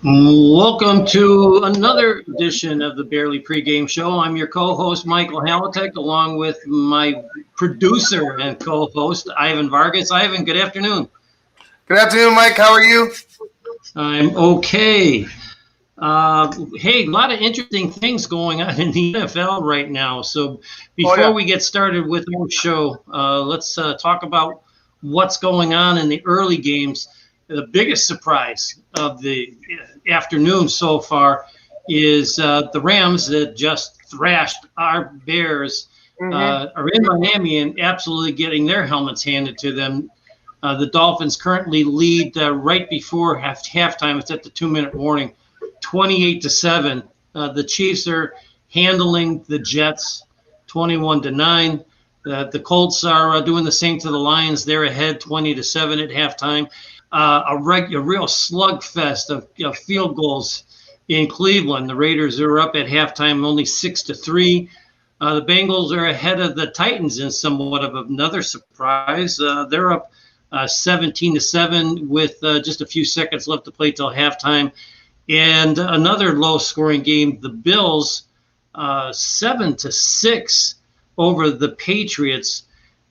Welcome to another edition of the Barely Pregame Show. I'm your co-host, Michael Halatek, along with my producer and co-host, Ivan Vargas. Ivan, good afternoon. Good afternoon, Mike. How are you? I'm okay. Hey, a lot of interesting things going on in the NFL right now. So before we get started with our show, let's talk about what's going on in the early games. The biggest surprise of the afternoon so far is the Rams that just thrashed our Bears are in Miami and absolutely getting their helmets handed to them. The Dolphins currently lead right before halftime. It's at the 2-minute warning, 28-7. The Chiefs are handling the Jets, 21-9. The Colts are doing the same to the Lions. They're ahead, 20-7 at halftime. A real slugfest of field goals in Cleveland. The Raiders are up at halftime, only 6-3. The Bengals are ahead of the Titans in somewhat of another surprise. They're up 17-7 with just a few seconds left to play till halftime. And another low-scoring game, the Bills, 7-6 over the Patriots.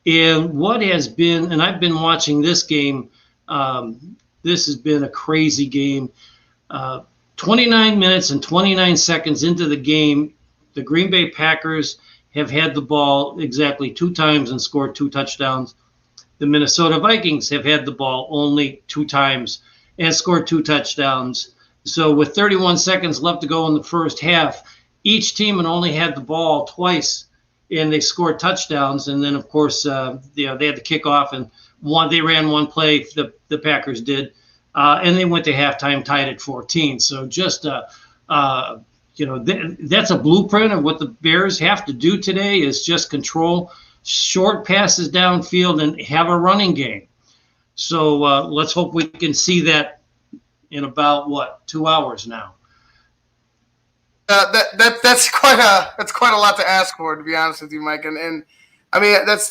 And what has been, and I've been watching this game, this has been a crazy game. 29 minutes and 29 seconds into the game, the Green Bay Packers have had the ball exactly 2 times and scored 2 touchdowns. The Minnesota Vikings have had the ball only 2 times and scored 2 touchdowns. So with 31 seconds left to go in the first half, each team had only had the ball twice, and they scored touchdowns. And then, of course, they had the kickoff, and they ran one play, the Packers did, and they went to halftime tied at 14. So just, that's a blueprint of what the Bears have to do today is just control short passes downfield and have a running game. So let's hope we can see that in about 2 hours now. That's quite a lot to ask for, to be honest with you, Mike. And I mean that's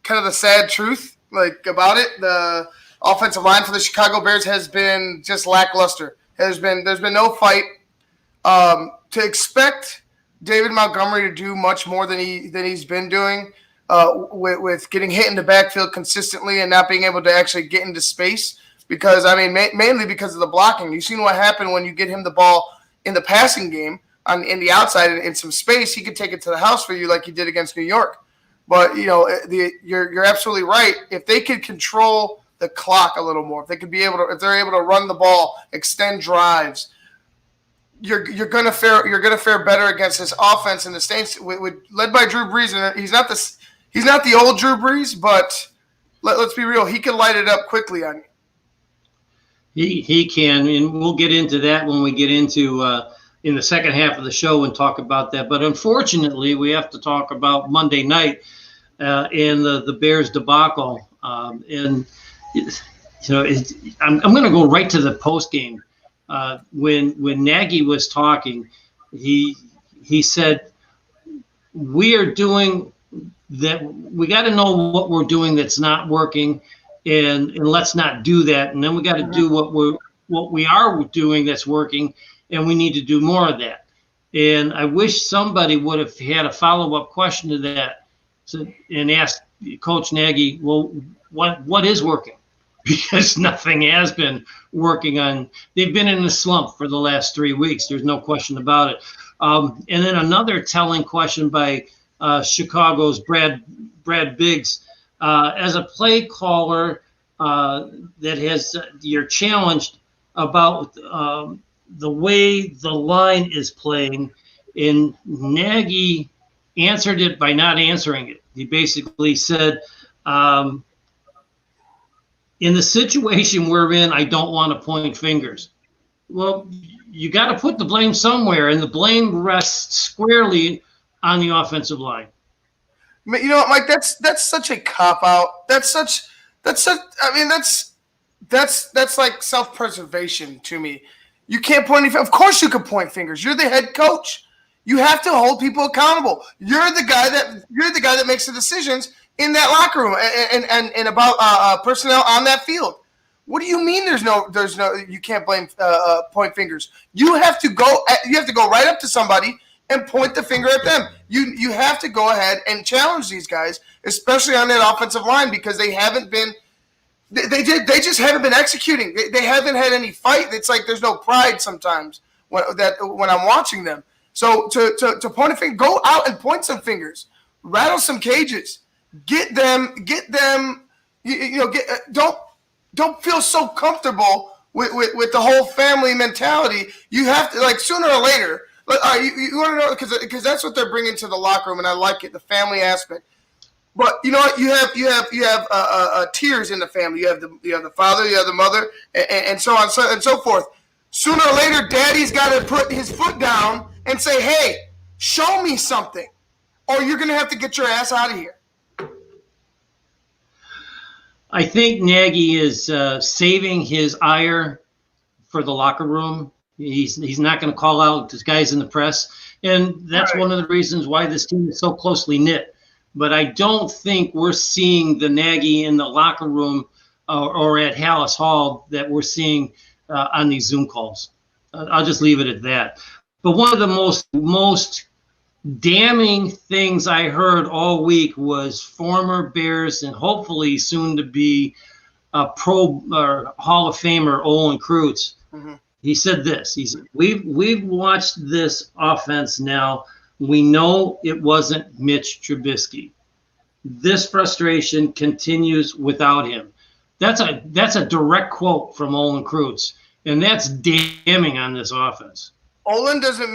kind of the sad truth about it. The offensive line for the Chicago Bears has been just lackluster. There's been no fight. To expect David Montgomery to do much more than he's been doing with getting hit in the backfield consistently and not being able to actually get into space. Because, I mean, mainly because of the blocking. You've seen what happened when you get him the ball in the passing game in the outside in some space. He could take it to the house for you like he did against New York. But, you're absolutely right. If they could control the clock a little more, if they're able to run the ball, extend drives, you're gonna fare better against this offense in the Saints led by Drew Brees. And he's not the old Drew Brees, but let's be real, he can light it up quickly on you. He can, and we'll get into that when we get into in the second half of the show and talk about that. But unfortunately, we have to talk about Monday night and the Bears debacle. I'm going to go right to the post game. When Nagy was talking, he said, "We are doing that. We got to know what we're doing that's not working." And let's not do that. And then we got to do what we are doing that's working, and we need to do more of that. And I wish somebody would have had a follow-up question to that and asked Coach Nagy, well, what is working? Because nothing has been working on. They've been in a slump for the last 3 weeks. There's no question about it. And then another telling question by Chicago's Brad Biggs. As a play caller you're challenged about the way the line is playing, and Nagy answered it by not answering it. He basically said, in the situation we're in, I don't want to point fingers. Well, you got to put the blame somewhere, and the blame rests squarely on the offensive line. You know what, Mike? That's such a cop out. That's like self-preservation to me. You can't point any. Of course, you can point fingers. You're the head coach. You have to hold people accountable. You're the guy that makes the decisions in that locker room and about personnel on that field. What do you mean? There's no. You can't blame point fingers. You have to go right up to somebody and point the finger at them. You have to go ahead and challenge these guys, especially on that offensive line, because they haven't been. They just haven't been executing. They haven't had any fight. It's like there's no pride sometimes when I'm watching them. So to point a finger, go out and point some fingers, rattle some cages, get them. Don't feel so comfortable with the whole family mentality. You have to, like, sooner or later. You want to know, because that's what they're bringing to the locker room, and I like it, the family aspect. But you know what? You have tiers in the family. You have the father, you have the mother, and so on and so forth. Sooner or later, Daddy's got to put his foot down and say, "Hey, show me something, or you're going to have to get your ass out of here." I think Nagy is saving his ire for the locker room. He's not going to call out his guys in the press, and that's one of the reasons why this team is so closely knit. But I don't think we're seeing the Nagy in the locker room or at Hallis Hall that we're seeing on these Zoom calls. I'll just leave it at that. But one of the most damning things I heard all week was former Bears and hopefully soon to be a pro or Hall of Famer Olin Kreutz. Mm-hmm. He said this. He said, "We've watched this offense now. We know it wasn't Mitch Trubisky. This frustration continues without him." That's a direct quote from Olin Kreutz, and that's damning on this offense. Olin doesn't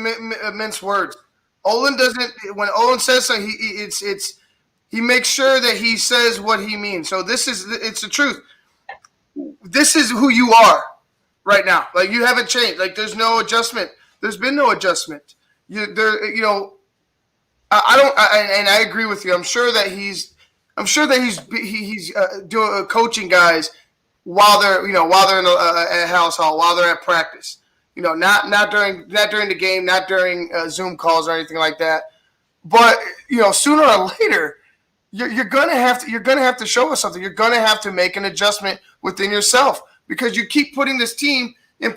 mince words. Olin doesn't. When Olin says something, he makes sure that he says what he means. So it's the truth. This is who you are right now. Like, you haven't changed. Like, there's no adjustment. There's been no adjustment. I agree with you. I'm sure that he's doing coaching guys while they're in at Hallis Hall, while they're at practice. Not during the game, not during Zoom calls or anything like that. But sooner or later, you're gonna have to show us something. You're gonna have to make an adjustment within yourself, because you keep putting this team in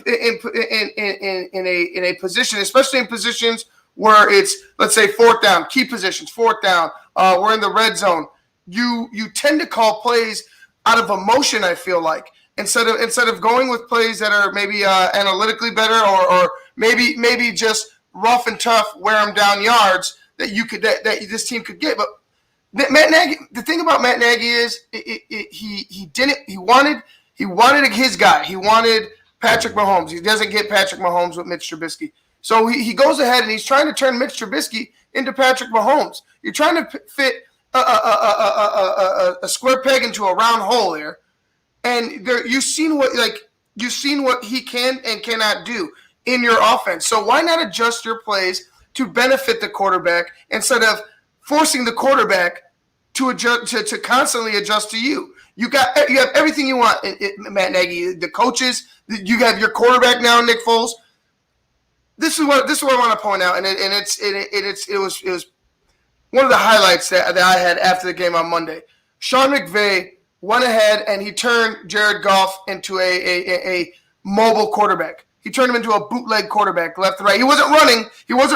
a position, especially in positions where it's, let's say, fourth down, key positions, fourth down. We're in the red zone. You tend to call plays out of emotion, I feel like. Instead of going with plays that are maybe analytically better, or maybe just rough and tough, wear them down yards that this team could get. But Matt Nagy, the thing about Matt Nagy is he wanted his guy. He wanted Patrick Mahomes. He doesn't get Patrick Mahomes with Mitch Trubisky. So he goes ahead and he's trying to turn Mitch Trubisky into Patrick Mahomes. You're trying to fit a square peg into a round hole there. And you've seen what he can and cannot do in your offense. So why not adjust your plays to benefit the quarterback instead of forcing the quarterback to adjust to constantly adjust to you? You have everything you want, Matt Nagy. The coaches, you have your quarterback now, Nick Foles. This is what I want to point out, and it was one of the highlights that I had after the game on Monday. Sean McVay went ahead and he turned Jared Goff into a mobile quarterback. He turned him into a bootleg quarterback, left to right. He wasn't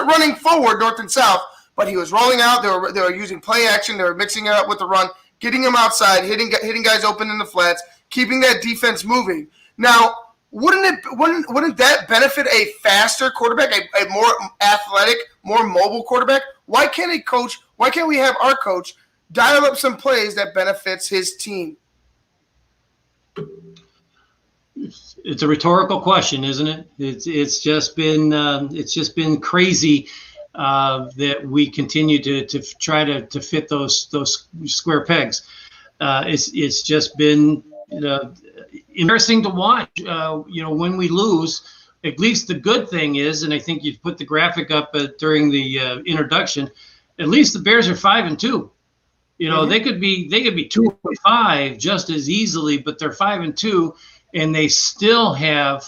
running forward, north and south, but he was rolling out. They were using play action. They were mixing it up with the run, getting him outside, hitting guys open in the flats, keeping that defense moving. Now, wouldn't that benefit a faster quarterback, a more athletic, more mobile quarterback? Why can't we have our coach dial up some plays that benefits his team? It's a rhetorical question, isn't it? It's just been crazy that we continue to try to fit those square pegs. It's just been embarrassing to watch. When we lose, at least the good thing is, and I think you put the graphic up during the introduction. At least the Bears are 5-2. They could be 2-5 just as easily, but they're 5-2, and they still have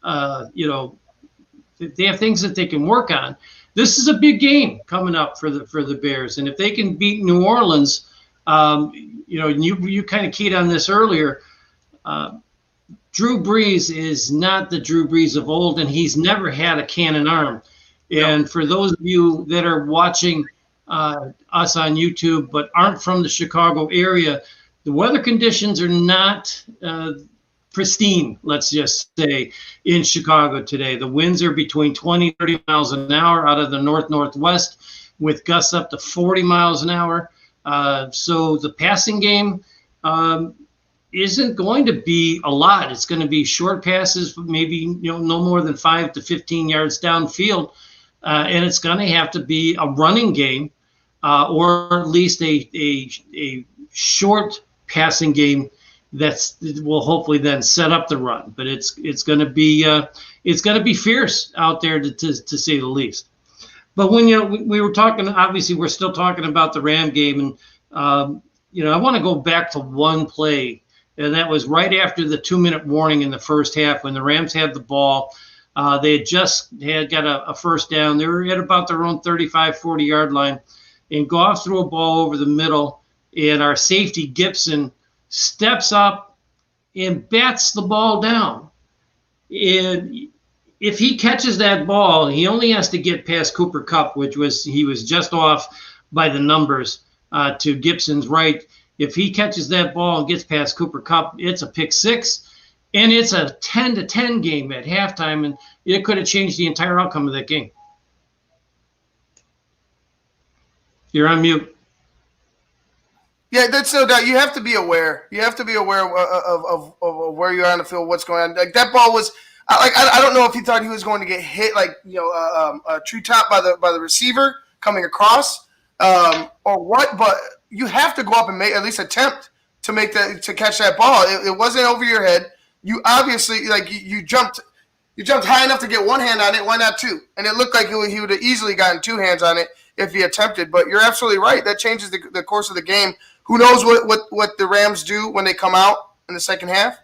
they have things that they can work on. This is a big game coming up for the Bears, and if they can beat New Orleans, you kind of keyed on this earlier. Drew Brees is not the Drew Brees of old, and he's never had a cannon arm. And for those of you that are watching us on YouTube but aren't from the Chicago area, the weather conditions are not pristine, let's just say, in Chicago today. The winds are between 20 30 miles an hour out of the north-northwest with gusts up to 40 miles an hour. So the passing game isn't going to be a lot. It's going to be short passes, maybe no more than 5 to 15 yards downfield. And it's going to have to be a running game or at least a short passing game that will hopefully then set up the run. But it's going to be fierce out there to say the least. But when we were talking, obviously we're still talking about the Ram game, and I want to go back to one play, and that was right after the 2-minute warning in the first half when the Rams had the ball. They had just got a first down. They were at about their own 35, 40-yard line, and Goff threw a ball over the middle, and our safety Gibson steps up and bats the ball down. And if he catches that ball, he only has to get past Cooper Kupp, he was just off by the numbers to Gibson's right. If he catches that ball and gets past Cooper Kupp, it's a pick six, and it's a 10-10 game at halftime, and it could have changed the entire outcome of that game. You're on mute. Yeah, that's no doubt. You have to be aware. You have to be aware of where you are on the field, what's going on. Like that ball was, I don't know if he thought he was going to get hit, a treetop by the receiver coming across, or what. But you have to go up and make at least attempt to catch that ball. It wasn't over your head. You obviously you jumped high enough to get one hand on it. Why not two? And it looked like he would have easily gotten two hands on it if he attempted. But you're absolutely right. That changes the course of the game. Who knows what the Rams do when they come out in the second half?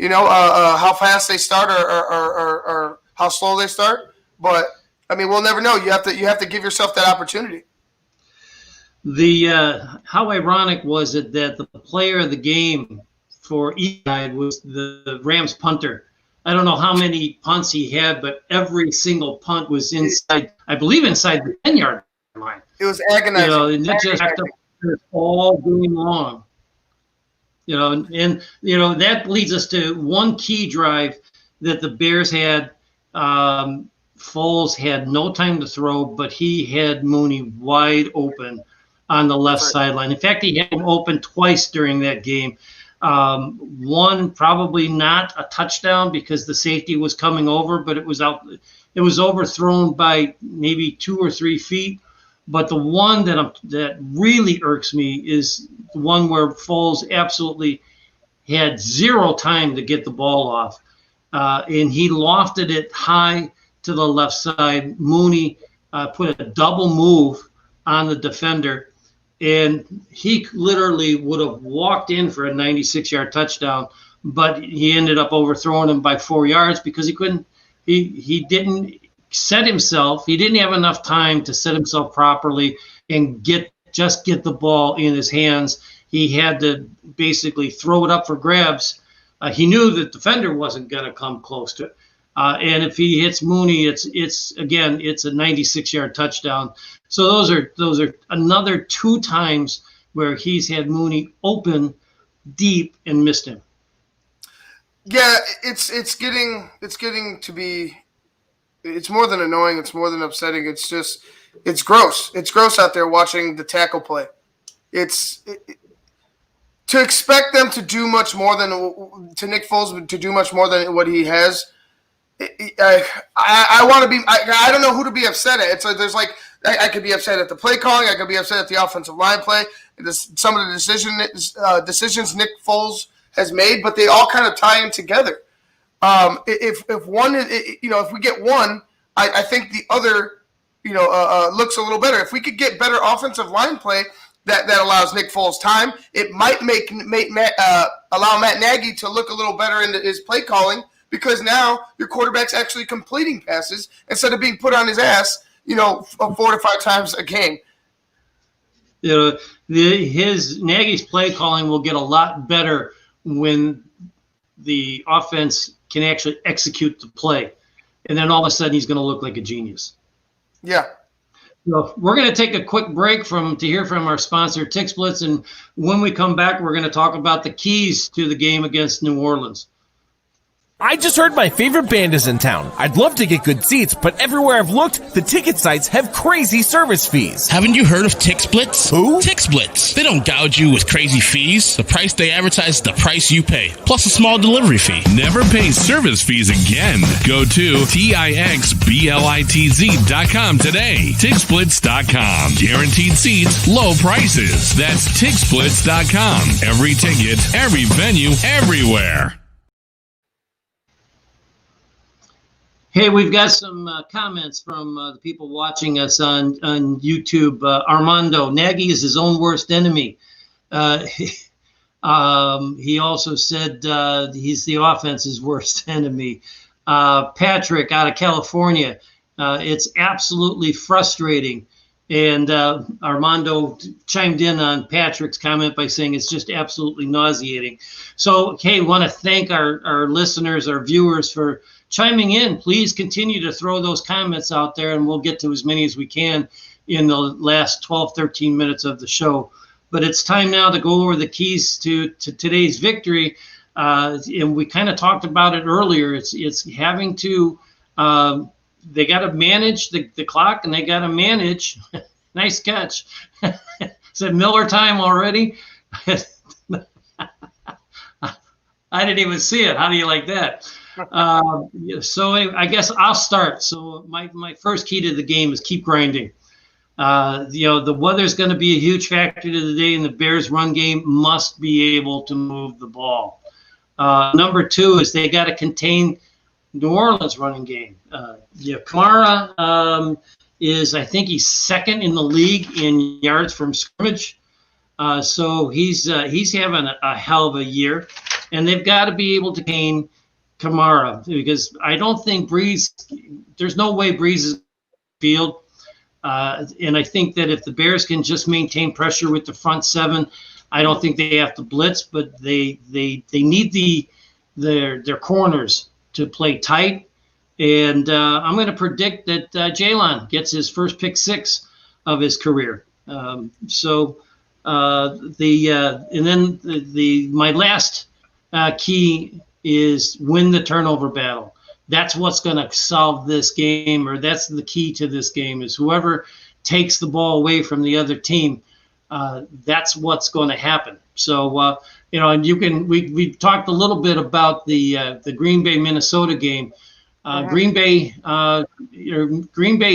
How fast they start or how slow they start. But I mean, we'll never know. You have to give yourself that opportunity. How ironic was it that the player of the game for each side was the Rams punter? I don't know how many punts he had, but every single punt was inside the 10-yard line. It was agonizing. And it just all game long. And that leads us to one key drive that the Bears had. Foles had no time to throw, but he had Mooney wide open on the left sideline. In fact, he had him open twice during that game. One probably not a touchdown because the safety was coming over, but it was overthrown by maybe 2 or 3 feet. But the one that really irks me is the one where Foles absolutely had zero time to get the ball off. And he lofted it high to the left side. Mooney put a double move on the defender, and he literally would have walked in for a 96-yard touchdown, but he ended up overthrowing him by 4 yards because he didn't set himself. He didn't have enough time to set himself properly and get the ball in his hands. He had to basically throw it up for grabs. He knew the defender wasn't going to come close to it. And if he hits Mooney, it's a 96-yard touchdown. So those are another 2 times where he's had Mooney open deep and missed him. Yeah, it's getting to be. It's more than annoying. It's more than upsetting. It's gross. It's gross out there watching the tackle play. To expect them to do much more to Nick Foles to do much more than what he has. I want to be. I don't know who to be upset at. It's like I could be upset at the play calling. I could be upset at the offensive line play. Some of the decisions Nick Foles has made, but they all kind of tie in together. If one, if we get one, I think the other, looks a little better. If we could get better offensive line play that allows Nick Foles time, it might allow Matt Nagy to look a little better in his play calling because now your quarterback's actually completing passes instead of being put on his ass, 4 to 5 times a game. His Nagy's play calling will get a lot better when the offense can actually execute the play. And then all of a sudden he's going to look like a genius. Yeah. So we're going to take a quick break to hear from our sponsor, TixBlitz. And when we come back, we're going to talk about the keys to the game against New Orleans. I just heard my favorite band is in town. I'd love to get good seats, but everywhere I've looked, the ticket sites have crazy service fees. Haven't you heard of TixBlitz? Who? TixBlitz. They don't gouge you with crazy fees. The price they advertise is the price you pay, plus a small delivery fee. Never pay service fees again. Go to TixBlitz.com today. TixBlitz.com. Guaranteed seats, low prices. That's TixBlitz.com. Every ticket, every venue, everywhere. Hey, we've got some comments from the people watching us on YouTube. Armando, Nagy is his own worst enemy. He also said he's the offense's worst enemy. Patrick out of California, it's absolutely frustrating. And Armando chimed in on Patrick's comment by saying it's just absolutely nauseating. So, hey, want to thank our listeners, our viewers for chiming in. Please continue to throw those comments out there, and we'll get to as many as we can in the last 12, 13 minutes of the show. But it's time now to go over the keys to today's victory. And we kind of talked about it earlier. It's having to they got to manage the clock, and they got to manage. Nice catch. Is it Miller time already? I didn't even see it. How do you like that? So anyway, I guess I'll start. So my first key to the game is keep grinding. The weather's going to be a huge factor today, and the Bears' run game must be able to move the ball. Number two is they got to contain New Orleans' running game. Kamara is, I think he's second in the league in yards from scrimmage. So he's having a hell of a year, and they've got to be able to contain Kamara, because I don't think Brees, there's no way Brees is field. And I think that if the Bears can just maintain pressure with the front seven, I don't think they have to blitz, but they need their corners to play tight. And I'm going to predict that Jalen gets his first pick six of his career. My last key is win the turnover battle. That's what's going to solve this game, or that's the key to this game, is whoever takes the ball away from the other team, that's what's going to happen. So, and we talked a little bit about the Green Bay, Minnesota game. Green Bay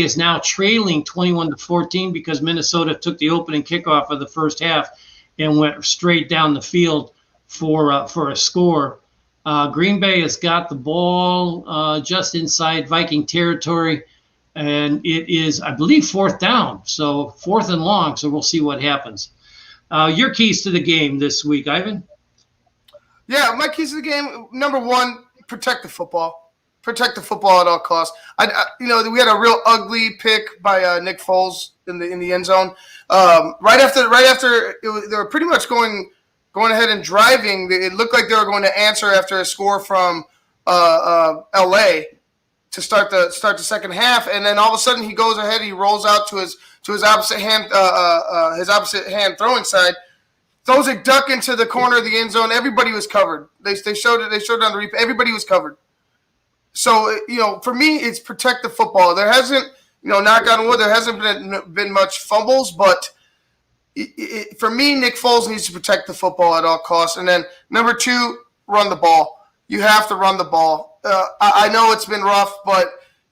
is now trailing 21-14 because Minnesota took the opening kickoff of the first half and went straight down the field for a score. Green Bay has got the ball just inside Viking territory, and it is, I believe, fourth down. So 4th and long, so we'll see what happens. Your keys to the game this week, Ivan? Yeah, my keys to the game, number one, protect the football. Protect the football at all costs. We had a real ugly pick by Nick Foles in the end zone. Right after they were pretty much going ahead and driving. It looked like they were going to answer after a score from LA to start the second half, and then all of a sudden he goes ahead. He rolls out to his opposite hand throwing side, throws a duck into the corner of the end zone. Everybody was covered. They showed it. They showed it on the replay. Everybody was covered. So, for me, it's protect the football. There hasn't, knock on wood, there hasn't been much fumbles, but for me, Nick Foles needs to protect the football at all costs. And then number two, run the ball. You have to run the ball. I know it's been rough, but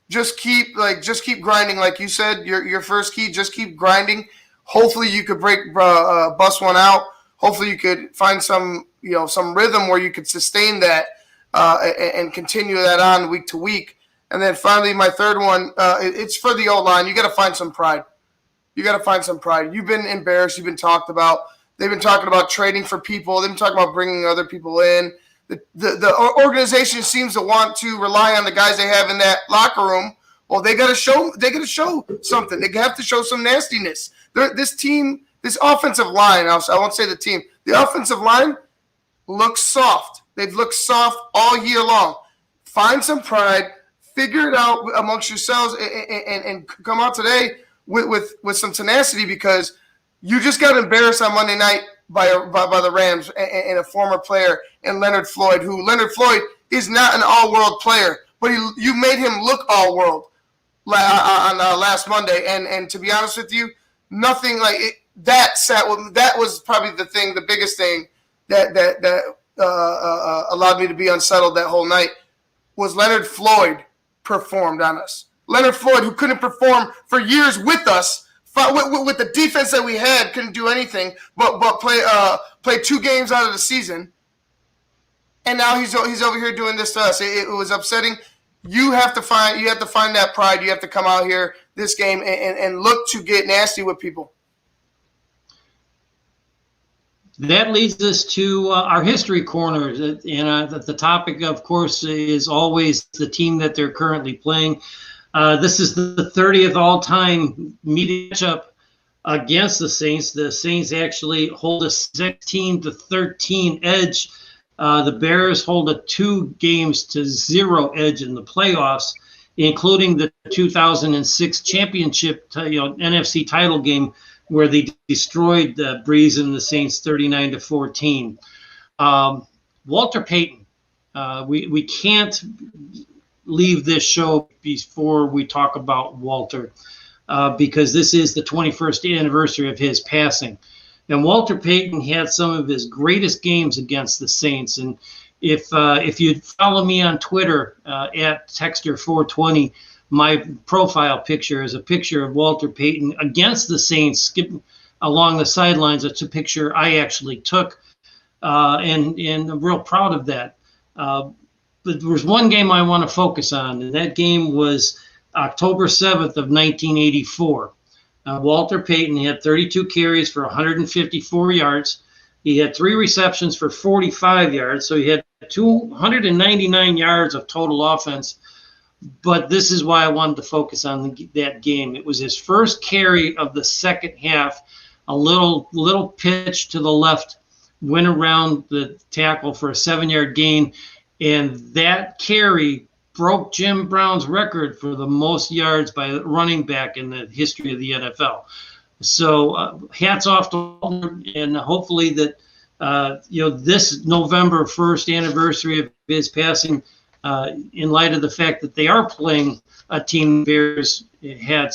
just keep grinding. Like you said, your first key, just keep grinding. Hopefully you could bust one out. Hopefully you could find some rhythm where you could sustain that. And continue that on week to week. And then finally, my third one, it's for the O-line. You got to find some pride. You've been embarrassed. You've been talked about. They've been talking about trading for people. They've been talking about bringing other people in. The organization seems to want to rely on the guys they have in that locker room. Well, they got to show something. They have to show some nastiness. This team, this offensive line, I won't say the team, the offensive line looks soft. They've looked soft all year long. Find some pride, figure it out amongst yourselves, and come out today with some tenacity, because you just got embarrassed on Monday night by the Rams and a former player in Leonard Floyd, who Leonard Floyd is not an all-world player, but you made him look all-world on last Monday. And to be honest with you, nothing like it, that was probably the biggest thing that allowed me to be unsettled that whole night, was Leonard Floyd performed on us. Leonard Floyd, who couldn't perform for years with us, with the defense that we had, couldn't do anything but play 2 games out of the season, and now he's over here doing this to us. It was upsetting. You have to find that pride. You have to come out here this game and look to get nasty with people. That leads us to our history corner, and the topic, of course, is always the team that they're currently playing. This is the 30th all-time matchup against the Saints. The Saints actually hold a 16-13 edge. The Bears hold a 2-0 edge in the playoffs, including the 2006 championship, NFC title game, where they destroyed Brees and the Saints 39-14. Walter Payton, we can't leave this show before we talk about Walter, because this is the 21st anniversary of his passing. And Walter Payton had some of his greatest games against the Saints. And if you follow me on Twitter at Texter420, my profile picture is a picture of Walter Payton against the Saints, skipping along the sidelines. It's a picture I actually took, and I'm real proud of that. But there was one game I want to focus on, and that game was October 7th of 1984. Walter Payton had 32 carries for 154 yards. He had 3 receptions for 45 yards, so he had 299 yards of total offense. But this is why I wanted to focus on that game. It was his first carry of the second half, a little pitch to the left, went around the tackle for a 7-yard gain, and that carry broke Jim Brown's record for the most yards by a running back in the history of the NFL. So hats off to Walter, and hopefully that this November 1st anniversary of his passing, in light of the fact that they are playing a team Bears had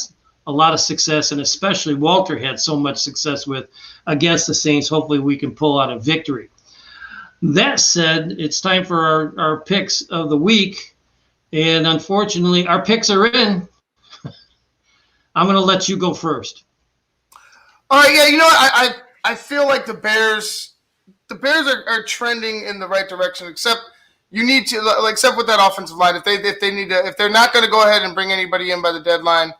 a lot of success, and especially Walter had so much success with against the Saints, hopefully we can pull out a victory. That said, it's time for our picks of the week. And unfortunately, our picks are in. I'm going to let you go first. All right, yeah, you know what? I feel like the Bears are trending in the right direction, except you need to, except with that offensive line. If they're not going to go ahead and bring anybody in by the deadline,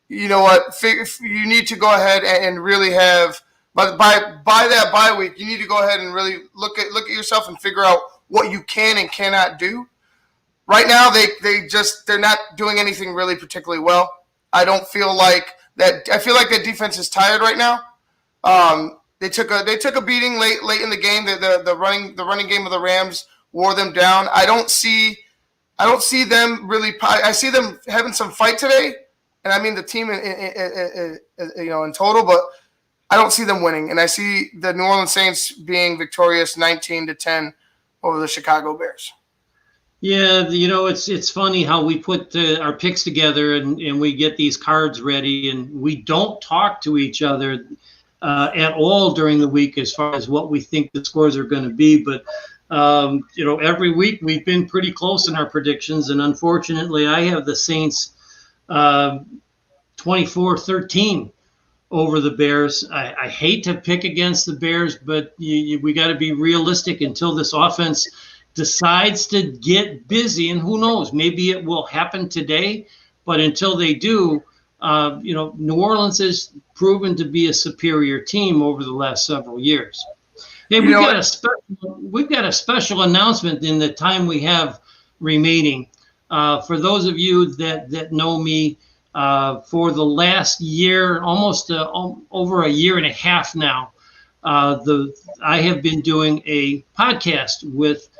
you know what? You need to go ahead and really have, by that bye week, you need to go ahead and really look at yourself and figure out what you can and cannot do. Right now, they're not doing anything really particularly well. I don't feel like that. I feel like that defense is tired right now. They took a beating late in the game. The running game of the Rams wore them down. I don't see them really. I see them having some fight today, and I mean the team in total, but I don't see them winning. And I see the New Orleans Saints being victorious 19-10 over the Chicago Bears. Yeah, it's funny how we put our picks together and we get these cards ready, and we don't talk to each other at all during the week as far as what we think the scores are going to be. But, every week we've been pretty close in our predictions, and unfortunately I have the Saints 24-13 over the Bears. I hate to pick against the Bears, but we got to be realistic until this offense decides to get busy, and who knows, maybe it will happen today, but until they do, New Orleans has proven to be a superior team over the last several years. Hey, we've got a special announcement in the time we have remaining. For those of you that know me, for the last year, almost over a year and a half now, I have been doing a podcast with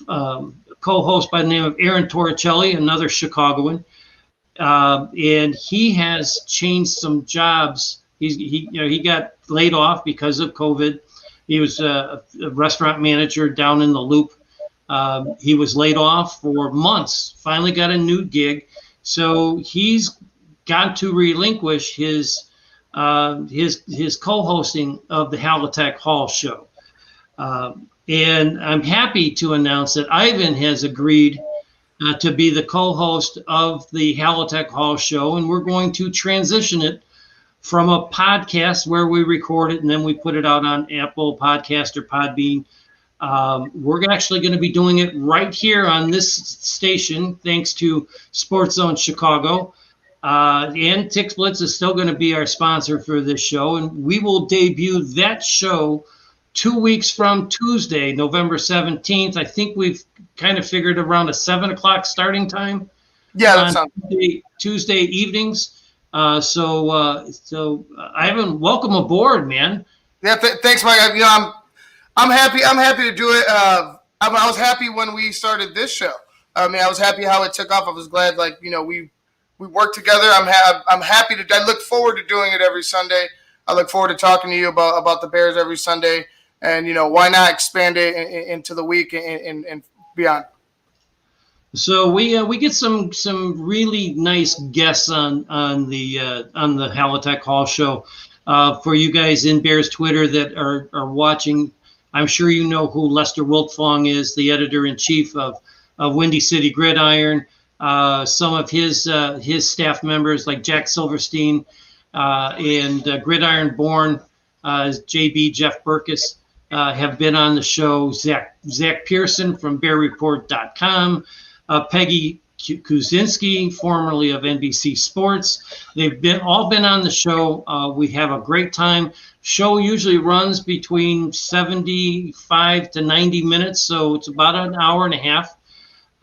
co-host by the name of Aaron Torricelli, another Chicagoan, and he has changed some jobs. He got laid off because of COVID. He was a restaurant manager down in the Loop. He was laid off for months. Finally got a new gig, so he's got to relinquish his co-hosting of the Halitech Hall show. And I'm happy to announce that Ivan has agreed to be the co-host of the Halitech Hall show, and we're going to transition it from a podcast where we record it and then we put it out on Apple Podcast or Podbean. We're actually going to be doing it right here on this station, thanks to Sports Zone Chicago. And Tix Blitz is still going to be our sponsor for this show, and we will debut that show 2 weeks from Tuesday, November 17th. I think we've kind of figured around a 7 o'clock starting time. Yeah, that sounds Tuesday evenings. So Ivan, welcome aboard, man. Yeah, thanks, Mike. I'm happy. I'm happy to do it. I was happy when we started this show. I was happy how it took off. I was glad, we worked together. I'm happy to. I look forward to doing it every Sunday. I look forward to talking to you about the Bears every Sunday. And why not expand it into the week and beyond? So we get some really nice guests on the Halitech Hall show. For you guys in Bears Twitter that are watching, I'm sure you know who Lester Wiltfong is, the editor-in-chief of Windy City Gridiron. Some of his staff members like Jack Silverstein and Gridiron Born, JB Jeff Burkus, have been on the show. Zach Pearson from BearReport.com, Peggy Kuzinski, formerly of NBC Sports. They've all been on the show. We have a great time. Show usually runs between 75 to 90 minutes, so it's about an hour and a half.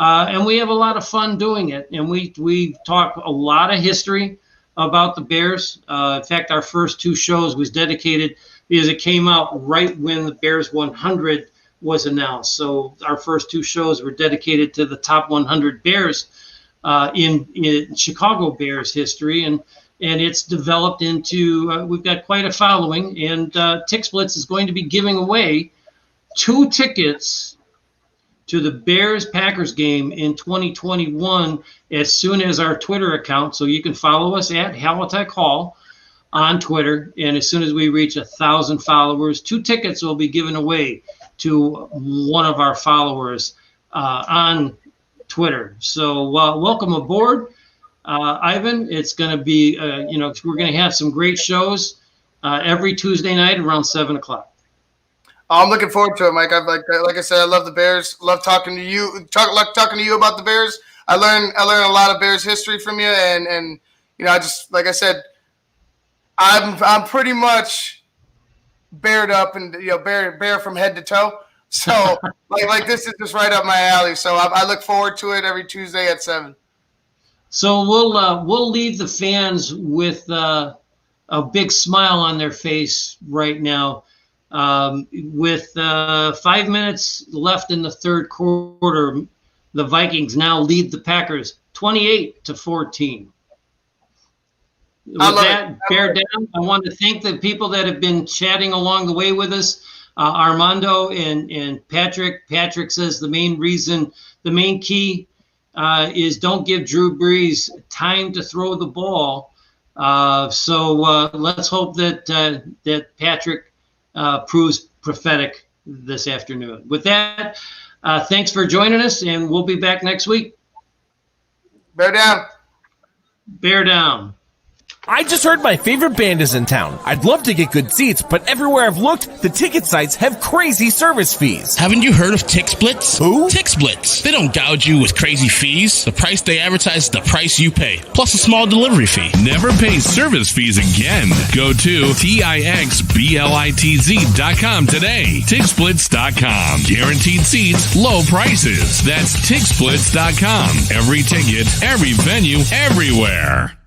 And we have a lot of fun doing it. And we talk a lot of history about the Bears. In fact, our first two shows was dedicated because it came out right when the Bears 100 was announced. So our first two shows were dedicated to the top 100 Bears in Chicago Bears history. And it's developed into, we've got quite a following. And Tix Blitz is going to be giving away 2 tickets to the Bears-Packers game in 2021 as soon as our Twitter account. So you can follow us at Halitech Hall on Twitter. And as soon as we reach 1,000 followers, 2 tickets will be given away to one of our followers on Twitter. So welcome aboard, Ivan. It's going to be, we're going to have some great shows every Tuesday night around 7 o'clock. I'm looking forward to it, Mike. Like I said, I love the Bears. Love talking to you. Talking to you about the Bears. I learned a lot of Bears history from you, and I just, like I said, I'm pretty much bared up and bare from head to toe. So like this is just right up my alley. So I look forward to it every Tuesday at 7. So we'll leave the fans with a big smile on their face right now. With 5 minutes left in the third quarter, the Vikings now lead the Packers 28-14. With that, bear down. I want to thank the people that have been chatting along the way with us. Armando and Patrick. Patrick says the main key is don't give Drew Brees time to throw the ball. So let's hope that Patrick proves prophetic this afternoon. With that, thanks for joining us, and we'll be back next week. Bear down. Bear down. I just heard my favorite band is in town. I'd love to get good seats, but everywhere I've looked, the ticket sites have crazy service fees. Haven't you heard of TixBlitz? Who? TixBlitz. They don't gouge you with crazy fees. The price they advertise is the price you pay, plus a small delivery fee. Never pay service fees again. Go to TIXBLITZ.com today. TixBlitz.com. Guaranteed seats, low prices. That's TixBlitz.com. Every ticket, every venue, everywhere.